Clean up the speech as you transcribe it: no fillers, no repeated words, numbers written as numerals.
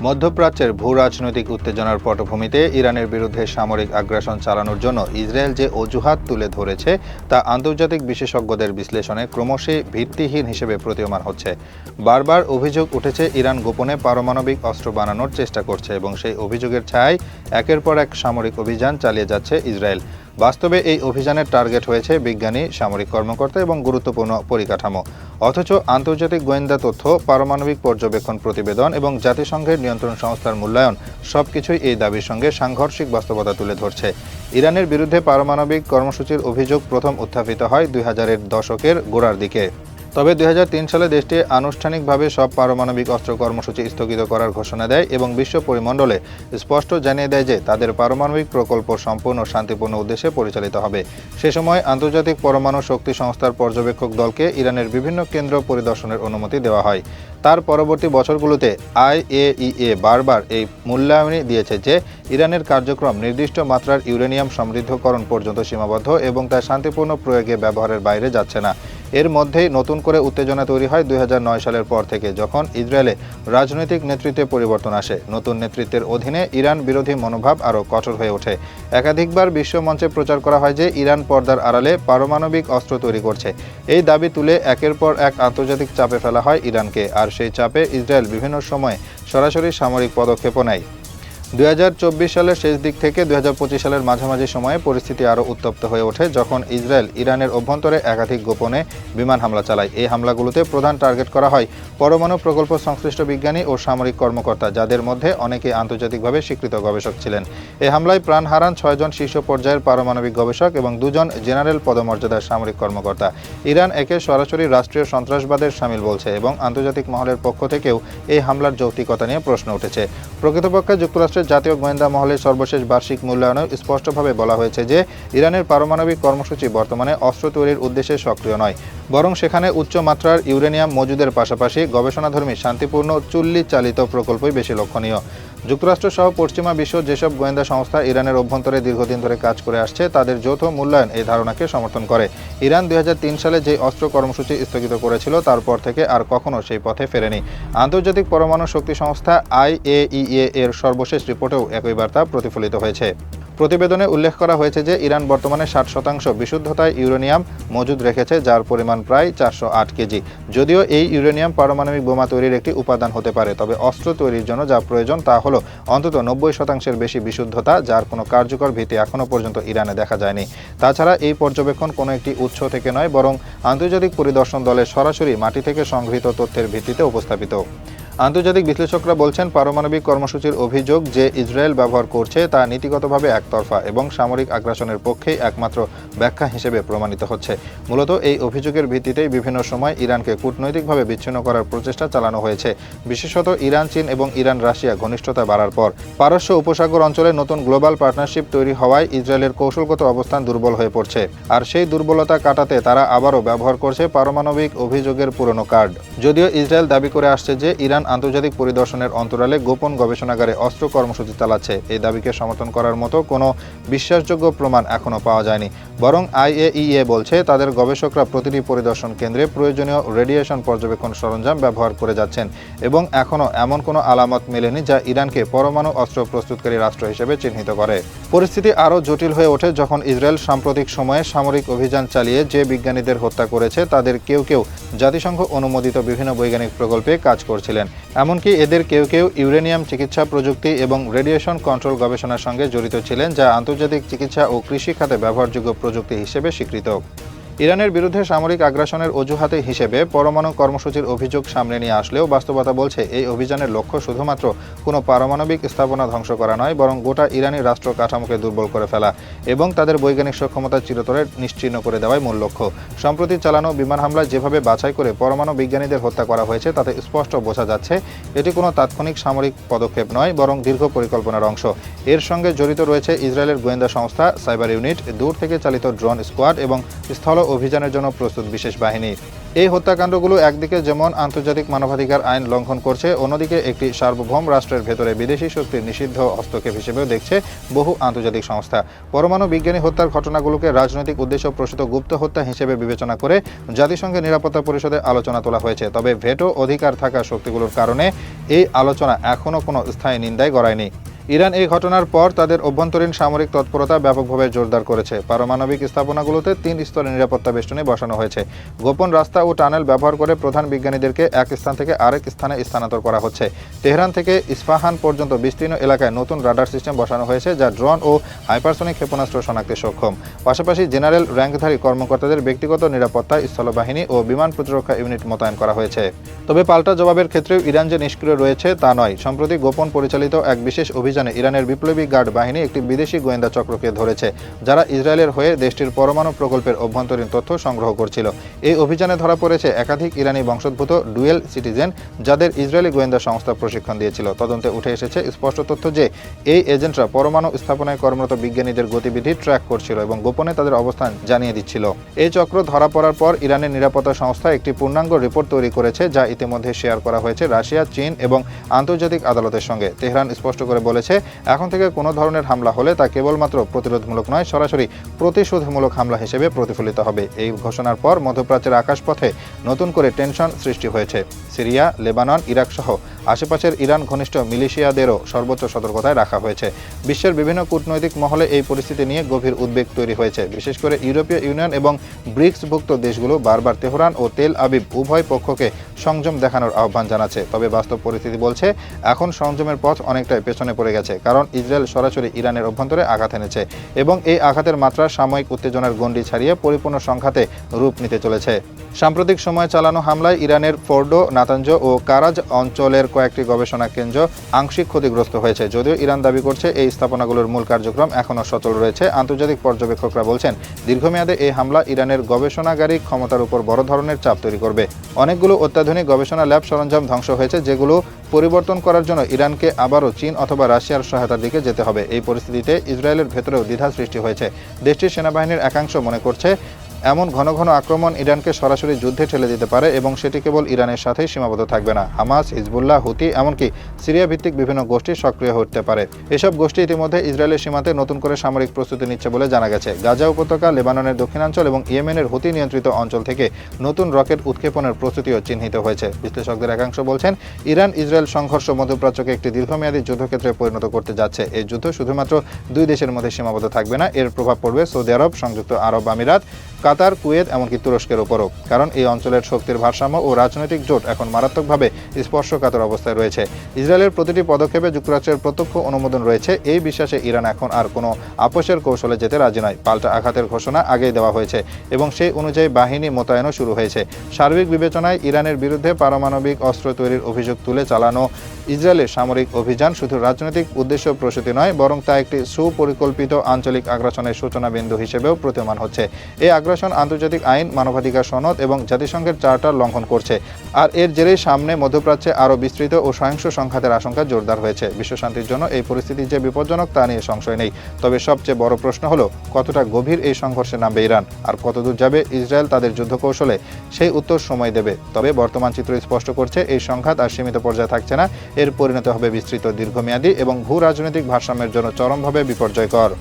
মধ্যপ্রাচ্যের ভূ রাজনৈতিক উত্তেজনার পটভূমিতে ইরানের বিরুদ্ধে সামরিক আগ্রাসন চালানোর জন্য ইসরায়েল যে অজুহাত তুলে ধরেছে তা আন্তর্জাতিক বিশেষজ্ঞদের বিশ্লেষণে ক্রমশই ভিত্তিহীন হিসেবে প্রতীয়মান হচ্ছে। বারবার অভিযোগ উঠেছে ইরান গোপনে পারমাণবিক অস্ত্র বানানোর চেষ্টা করছে এবং সেই অভিযোগের ছায়ায় একের পর এক সামরিক অভিযান চালিয়ে যাচ্ছে ইসরায়েল। বাস্তবে এই অভিযানের টার্গেট হয়েছে বিজ্ঞানী, সামরিক কর্মকর্তা এবং গুরুত্বপূর্ণ পরিকাঠামো। অথচ আন্তর্জাতিক গোয়েন্দা তথ্য, পারমাণবিক পর্যবেক্ষণ প্রতিবেদন এবং জাতিসংঘের নিয়ন্ত্রণ সংস্থার মূল্যায়ন সবকিছুই এই দাবির সঙ্গে সাংঘর্ষিক বাস্তবতা তুলে ধরছে। ইরানের বিরুদ্ধে পারমাণবিক কর্মসূচির অভিযোগ প্রথম উত্থাপিত হয় 2000-এর দশকের গোড়ার দিকে। তবে 2003 সালে দেশটি আনুষ্ঠানিকভাবে সব পারমাণবিক অস্ত্র কর্মসূচি স্থগিত করার ঘোষণা দেয় এবং বিশ্ব পরিমণ্ডলে স্পষ্ট জানিয়ে দেয় যে তাদের পারমাণবিক প্রকল্প সম্পূর্ণ শান্তিপূর্ণ উদ্দেশ্যে পরিচালিত হবে। সে সময় আন্তর্জাতিক পরমাণু শক্তি সংস্থার পর্যবেক্ষক দলকে ইরানের বিভিন্ন কেন্দ্র পরিদর্শনের অনুমতি দেওয়া হয়। তার পরবর্তী বছরগুলোতে IAEA বারবার এই মূল্যায়নই দিয়েছে যে ইরানের কার্যক্রম নির্দিষ্ট মাত্রার ইউরেনিয়াম সমৃদ্ধকরণ পর্যন্ত সীমাবদ্ধ এবং তা শান্তিপূর্ণ প্রয়োগে ব্যবহারের বাইরে যাচ্ছে না। এর মধ্যেই নতুন করে উত্তেজনা তৈরি হয় 2009 সালের পর থেকে, যখন ইসরায়েলে রাজনৈতিক নেতৃত্বে পরিবর্তন আসে। নতুন নেতৃত্বের অধীনে ইরান বিরোধী মনোভাব আরও কঠোর হয়ে ওঠে। একাধিকবার বিশ্ব মঞ্চে প্রচার করা হয় যে ইরান পর্দার আড়ালে পারমাণবিক অস্ত্র তৈরি করছে। এই দাবি তুলে একের পর এক আন্তর্জাতিক চাপে ফেলা হয় ইরানকে, আর সেই চাপে ইসরায়েল বিভিন্ন সময়ে সরাসরি সামরিক পদক্ষেপও নেয়। 2024 সালের শেষ দিক থেকে 2025 সালের মাঝামাঝি সময়ে পরিস্থিতি আরও উত্তপ্ত হয়ে ওঠে, যখন ইসরায়েল ইরানের অভ্যন্তরে একাধিক গোপনে বিমান হামলা চালায়। এই হামলাগুলোতে প্রধান টার্গেট করা হয় পরমাণু প্রকল্প সংশ্লিষ্ট বিজ্ঞানী ও সামরিক কর্মকর্তা, যাদের মধ্যে অনেকেই আন্তর্জাতিকভাবে স্বীকৃত গবেষক ছিলেন। এই হামলায় প্রাণ হারান 6 জন শীর্ষ পর্যায়ের পারমাণবিক গবেষক এবং 2 জন জেনারেল পদমর্যাদার সামরিক কর্মকর্তা। ইরান একে সরাসরি রাষ্ট্রীয় সন্ত্রাসবাদের শামিল বলছে এবং আন্তর্জাতিক মহলের পক্ষ থেকেও এই হামলার যৌক্তিকতা নিয়ে প্রশ্ন উঠেছে। প্রকৃতপক্ষে যুক্তরাষ্ট্রের জাতীয় গোয়েন্দা মহলের সর্বশেষ বার্ষিক মূল্যায়নে স্পষ্টভাবে বলা হয়েছে যে ইরানের পারমাণবিক কর্মসূচি বর্তমানে অস্ত্র তৈরির উদ্দেশ্যে সক্রিয় নয়, বরং সেখানে উচ্চ মাত্রার ইউরেনিয়াম মজুদের পাশাপাশি গবেষণাধর্মী শান্তিপূর্ণ চুল্লি চালিত প্রকল্পই বেশি লক্ষণীয়। যুক্তরাষ্ট্র সহ পশ্চিমা বিশ্ব যেসব গোয়েন্দা সংস্থা ইরানের অভ্যন্তরে দীর্ঘদিন ধরে কাজ করে আসছে, তাদের যৌথ মূল্যায়ন এই ধারণাকে সমর্থন করে। ইরান 2003 সালে যে অস্ত্র কর্মসূচি স্থগিত করেছিল তারপর থেকে আর কখনো সেই পথে ফেরেনি। আন্তর্জাতিক পরমাণু শক্তি সংস্থা IAEA এর সর্বশেষ রিপোর্টেও একই বার্তা প্রতিফলিত হয়েছে। প্রতিবেদনে উল্লেখ করা হয়েছে যে ইরান বর্তমানে 60% বিশুদ্ধতায় ইউরেনিয়াম মজুদ রেখেছে, যার পরিমাণ প্রায় 408 কেজি। যদিও এই ইউরেনিয়াম পারমাণবিক বোমা তৈরির একটি উপাদান হতে পারে, তবে অস্ত্র তৈরির জন্য যা প্রয়োজন তা হলো অন্তত 90% বেশি বিশুদ্ধতা, যার কোনো কার্যকর ভিত্তি এখনও পর্যন্ত ইরানে দেখা যায়নি। তাছাড়া এই পর্যবেক্ষণ কোনো একটি উৎস থেকে নয়, বরং আন্তর্জাতিক পরিদর্শন দলের সরাসরি মাটি থেকে সংগৃহীত তথ্যের ভিত্তিতে উপস্থাপিত। আন্তর্জাতিক বিশ্লেষকরা বলছেন, পারমাণবিক কর্মসূচির অভিযোগ যে ইসরায়েল ব্যবহার করছে তা নীতিগতভাবে একতরফা এবং সামরিক আগ্রাসনের পক্ষেই একমাত্র ব্যাখ্যা হিসেবে প্রমাণিত হচ্ছে। মূলত এই অভিযোগের ভিত্তিতেই বিভিন্ন সময় ইরানকে কূটনৈতিকভাবে বিচ্ছিন্ন করার প্রচেষ্টা চালানো হয়েছে, বিশেষত ইরান, চীন এবং ইরান রাশিয়া ঘনিষ্ঠতা বাড়ার পর। পারস্য উপসাগর অঞ্চলে নতুন গ্লোবাল পার্টনারশিপ তৈরি হওয়ায় ইসরায়েলের কৌশলগত অবস্থান দুর্বল হয়ে পড়ছে, আর সেই দুর্বলতা কাটাতে তারা আবারও ব্যবহার করছে পারমাণবিক অভিযোগের পুরনো কার্ড। যদিও ইসরায়েল দাবি করে আসছে যে ইরান আন্তর্জাতিক পরিদর্শনের অন্তরালে গোপন গবেষণাগারে অস্ত্র কর্মসূচি চালাচ্ছে, এই দাবিকে সমর্থন করার মতো কোনো বিশ্বাসযোগ্য প্রমাণ এখনও পাওয়া যায়নি। বরং IAEA বলছে তাদের গবেষকরা প্রতিটি পরিদর্শন কেন্দ্রে প্রয়োজনীয় রেডিয়েশন পর্যবেক্ষণ সরঞ্জাম ব্যবহার করে যাচ্ছেন এবং এখনও এমন কোনো আলামত মেলেনি যা ইরানকে পরমাণু অস্ত্র প্রস্তুতকারী রাষ্ট্র হিসেবে চিহ্নিত করে। পরিস্থিতি আরও জটিল হয়ে ওঠে যখন ইসরায়েল সাম্প্রতিক সময়ে সামরিক অভিযান চালিয়ে যে বিজ্ঞানীদের হত্যা করেছে তাদের কেউ কেউ জাতিসংঘ অনুমোদিত বিভিন্ন বৈজ্ঞানিক প্রকল্পে কাজ করছিলেন। এমনকি এদের কেউ কেউ ইউরেনিয়াম চিকিৎসা প্রযুক্তি এবং রেডিয়েশন কন্ট্রোল গবেষণার সঙ্গে জড়িত ছিলেন, যা আন্তর্জাতিক চিকিৎসা ও কৃষি খাতে ব্যবহারযোগ্য প্রযুক্তি হিসেবে স্বীকৃত। ইরানের বিরুদ্ধে সামরিক আগ্রাসনের অজুহাতে হিসেবে পরমাণু কর্মসূচির অভিযোগ সামনে নিয়ে আসলেও বাস্তবতা বলছে এই অভিযানের লক্ষ্য শুধুমাত্র কোনো পারমাণবিক স্থাপনা ধ্বংস করা নয়, বরং গোটা ইরানি রাষ্ট্র কাঠামোকে দুর্বল করে ফেলা এবং তাদের বৈজ্ঞানিক সক্ষমতা চিরতরে নিশ্চিহ্ন করে দেওয়াই মূল লক্ষ্য। সম্প্রতি চালানো বিমান হামলায় যেভাবে বাছাই করে পরমাণু বিজ্ঞানীদের হত্যা করা হয়েছে তাতে স্পষ্ট বোঝা যাচ্ছে এটি কোনো তাৎক্ষণিক সামরিক পদক্ষেপ নয়, বরং দীর্ঘ পরিকল্পনার অংশ। এর সঙ্গে জড়িত রয়েছে ইসরায়েলের গোয়েন্দা সংস্থা, সাইবার ইউনিট, দূর থেকে চালিত ড্রোন স্কোয়াড এবং স্থল অভিযানের জন্য প্রস্তুত বিশেষ বাহিনী। এই হত্যাকাণ্ডগুলো একদিকে যেমন আন্তর্জাতিক মানবাধিকার আইন লঙ্ঘন করছে, অন্যদিকে একটি সার্বভৌম রাষ্ট্রের ভেতরে বিদেশি শক্তির নিষিদ্ধ হস্তক্ষেপ হিসেবেও দেখছে বহু আন্তর্জাতিক সংস্থা। পরমাণু বিজ্ঞানী হত্যার ঘটনাগুলোকে রাজনৈতিক উদ্দেশ্য প্রসূত গুপ্ত হত্যা হিসেবে বিবেচনা করে জাতিসংঘের নিরাপত্তা পরিষদে আলোচনা তোলা হয়েছে। তবে ভেটো অধিকার থাকা শক্তিগুলোর কারণে এই আলোচনা এখনও কোনো স্থায়ী নিন্দায় গড়ায়নি। ইরান এই ঘটনার পর তাদের অভ্যন্তরীণ সামরিক তৎপরতা ব্যাপকভাবে জোরদার করেছে। পারমাণবিক স্থাপনাগুলোতে 3 স্তরের নিরাপত্তা বেষ্টনী বসানো হয়েছে। গোপন রাস্তা ও টানেল ব্যবহার করে প্রধান বিজ্ঞানীদেরকে এক স্থান থেকে আরেক স্থানে স্থানান্তর করা হচ্ছে। তেহরান থেকে ইস্পাহান পর্যন্ত বিস্তীর্ণ এলাকায় নতুন রাডার সিস্টেম বসানো হয়েছে, যা ড্রোন ও হাইপারসনিক ক্ষেপণাস্ত্র শনাক্তে সক্ষম। পাশাপাশি জেনারেল র্যাঙ্কধারী কর্মকর্তাদের ব্যক্তিগত নিরাপত্তায় স্থলবাহিনী ও বিমান প্রতিরক্ষা ইউনিট মোতায়েন করা হয়েছে। তবে পাল্টা জবাবের ক্ষেত্রেও ইরান যে নিষ্ক্রিয় রয়েছে তা নয়। সম্প্রতি গোপন পরিচালিত এক বিশেষ অভিযানে ইরানের বিপ্লবী গার্ড বাহিনী একটি বিদেশি গোয়েন্দা চক্রকে ধরেছে, যারা ইসরায়েলের হয়ে দেশটির পরমাণু প্রকল্পের অভ্যন্তরীণ তথ্য সংগ্রহ করছিল। এই অভিযানে ধরা পড়েছে একাধিক ইরানি বংশোদ্ভূত ডুয়েল সিটিজেন, যাদের ইসরায়েলি গোয়েন্দা সংস্থা প্রশিক্ষণ দিয়েছিল। তদন্তে উঠে এসেছে স্পষ্ট তথ্য যে এই এজেন্টরা পরমাণু স্থাপনায় কর্মরত বিজ্ঞানীদের গতিবিধি ট্র্যাক করছিল এবং গোপনে তাদের অবস্থান জানিয়ে দিচ্ছিল। এই চক্র ধরা পড়ার পর ইরানের নিরাপত্তা সংস্থা একটি পূর্ণাঙ্গ রিপোর্ট তৈরি করেছে, যা ইতিমধ্যে শেয়ার করা হয়েছে রাশিয়া, চীন এবং আন্তর্জাতিক আদালতের সঙ্গে। তেহরান স্পষ্ট করে বলেছে, এখন থেকে কোনো ধরনের হামলা হলে তা কেবলমাত্র প্রতিরোধমূলক নয়, সরাসরি প্রতিশোধমূলক হামলা হিসেবে প্রতিফলিত হবে। এই ঘোষণার পর মধ্যপ্রাচ্যের আকাশপথে নতুন করে টেনশন সৃষ্টি হয়েছে। সিরিয়া, লেবানন, ইরাক সহ আশেপাশের ইরান ঘনিষ্ঠ মিলিশিয়াদেরও সর্বোচ্চ সতর্কতায় রাখা হয়েছে। বিশ্বের বিভিন্ন কূটনৈতিক মহলে এই পরিস্থিতি নিয়ে গভীর উদ্বেগ তৈরি হয়েছে। বিশেষ করে ইউরোপীয় ইউনিয়ন এবং ব্রিক্সভুক্ত দেশগুলো বারবার তেহরান ও তেল আবিব উভয় পক্ষকে সংযম দেখানোর আহ্বান জানাচ্ছে। তবে বাস্তব পরিস্থিতি বলছে, এখন সংযমের পথ অনেকটাই পেছনে পড়ে গেছে, কারণ ইসরায়েল সরাসরি ইরানের অভ্যন্তরে আঘাত এনেছে এবং এই আঘাতের মাত্রা সাময়িক উত্তেজনার গণ্ডি ছাড়িয়ে পরিপূর্ণ সংঘাতে রূপ নিতে চলেছে। সাম্প্রতিক সময়ে চালানো হামলায় ইরানের ফোর্ডো, নাতাঞ্জ ও কারাজ অঞ্চলের কয়েকটি গবেষণা কেন্দ্র আংশিক ক্ষতিগ্রস্ত হয়েছে। যদিও ইরান দাবি করছে এই স্থাপনাগুলোর মূল কার্যক্রম এখনও সচল রয়েছে। আন্তর্জাতিক পর্যবেক্ষকরা বলছেন, দীর্ঘমেয়াদে এই হামলা ইরানের গবেষণাগারী ক্ষমতার উপর বড় ধরনের চাপ তৈরি করবে। অনেকগুলো অত্যাধুনিক গবেষণা ল্যাব সরঞ্জাম ধ্বংস হয়েছে, যেগুলো পরিবর্তন করার জন্য ইরানকে আবারও চীন অথবা রাশিয়ার সহায়তার দিকে যেতে হবে। এই পরিস্থিতিতে ইসরায়েলের ভেতরেও দ্বিধা সৃষ্টি হয়েছে। দেশটির সেনাবাহিনীর একাংশ মনে করছে, এমন ঘন ঘন আক্রমণ ইরানকে সরাসরি যুদ্ধে ঠেলে দিতে পারে এবং সেটি কেবল ইরানের সাথেই সীমাবদ্ধ থাকবে না। হামাস, হিজবুল্লাহ, হুতি এমনকি সিরিয়া ভিত্তিক বিভিন্ন গোষ্ঠী সক্রিয় হতে পারে। এসব গোষ্ঠী ইতিমধ্যে ইসরায়েলের সীমান্তে নতুন করে সামরিক প্রস্তুতি নিচ্ছে বলে জানা গেছে। গাজা উপত্যকা, লেবাননের দক্ষিণাঞ্চল এবং ইয়েমেনের হুতি নিয়ন্ত্রিত অঞ্চল থেকে নতুন রকেট উৎক্ষেপণের প্রস্তুতিও চিহ্নিত হয়েছে। বিশ্লেষকদের একাংশ বলছেন, ইরান ইসরায়েল সংঘর্ষ মধ্যপ্রাচ্যকে একটি দীর্ঘমেয়াদী যুদ্ধক্ষেত্রে পরিণত করতে যাচ্ছে। এই যুদ্ধ শুধুমাত্র দুই দেশের মধ্যে সীমাবদ্ধ থাকবে না, এর প্রভাব পড়বে সৌদি আরব, সংযুক্ত আরব আমিরাত, কাতার, কুয়েত এমনকি তুরস্কের উপরও। কারণ এই অঞ্চলের শক্তির ভারসাম্য ও রাজনৈতিক জোট এখন মারাত্মকভাবে স্পর্শকাতর অবস্থায় রয়েছে। ইসরায়েলের প্রতিটি পদক্ষেপে যুক্তরাষ্ট্রের প্রত্যক্ষ অনুমোদন রয়েছে, এই বিশ্বাসে ইরান এখন আর কোনো আপোষের কৌশলে যেতে রাজি নয়। পাল্টা আঘাতের ঘোষণা আগেই দেওয়া হয়েছে এবং সেই অনুযায়ী বাহিনী মোতায়েনও শুরু হয়েছে। সার্বিক বিবেচনায় ইরানের বিরুদ্ধে পারমাণবিক অস্ত্র তৈরির অভিযোগ তুলে চালানো ইসরায়েলের সামরিক অভিযান শুধু রাজনৈতিক উদ্দেশ্য প্রসূতি নয়, বরং তা একটি সুপরিকল্পিত আঞ্চলিক আগ্রাসনের সূচনা বিন্দু হিসেবেও প্রতীয়মান হচ্ছে। এই আগ্রাসন আন্তর্জাতিক আইন, মানবাধিকার সনদ এবং জাতিসংঘের চার্টার লঙ্ঘন করছে। আর এর জেরেই সামনে মধ্যপ্রাচ্যে আরও বিস্তৃত ও সহিংস সংঘাতের আশঙ্কা জোরদার হয়েছে। বিশ্বশান্তির জন্য এই পরিস্থিতি যে বিপজ্জনক তা নিয়ে সংশয় নেই। তবে সবচেয়ে বড় প্রশ্ন হলো, কতটা গভীর এই সংঘর্ষে নামবে ইরান, আর কতদূর যাবে ইসরায়েল তাদের যুদ্ধ কৌশলে, সেই উত্তর সময় দেবে। তবে বর্তমান চিত্র স্পষ্ট করছে, এই সংঘাত আর সীমিত পর্যায়ে থাকছে না, এর পরিণতি হবে বিস্তৃত, দীর্ঘমেয়াদী এবং ভূ রাজনৈতিক ভারসাম্যের জন্য চরমভাবে বিপর্যয়কর।